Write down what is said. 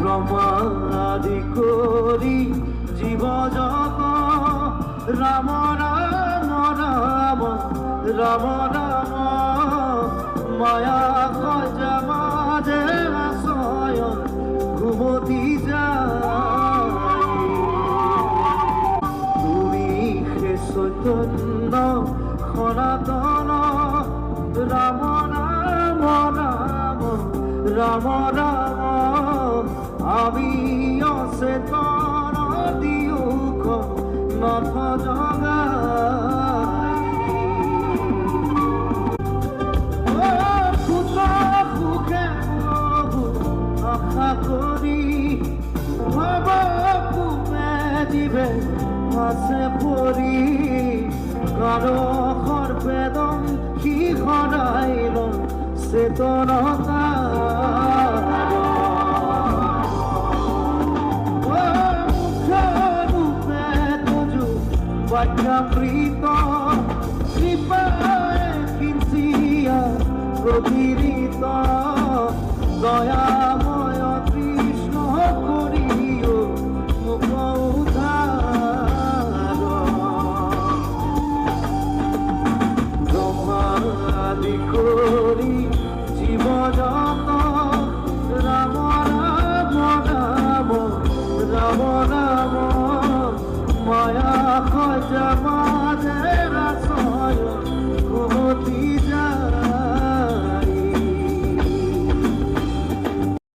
ব্রহ্মাদি করি জীব জগ রাম রাম রাম রাম রাম মায়া খজা মাঝে আশয় ঘুমতি যায় তুমি হে চৈতন্য সনাতন রাম রাম রাম রাম রাম আমি অচেতন দিয়োক নথ জগাই পুত্ৰ সুখে প্ৰভু আশা কৰি ভৱ পুমে জীৱে আছে পৰি কাৰো সৰ্বেদম সি সদায় চেতনতা বাক্যামৃত কৃপায় কিঞ্চিয়া প্রতিরিত দয়াময় কৃষ্ণ করিও মুখ উদ্ধার ব্রহ্মাদি করি জীব যত রাম রাম রাম রাম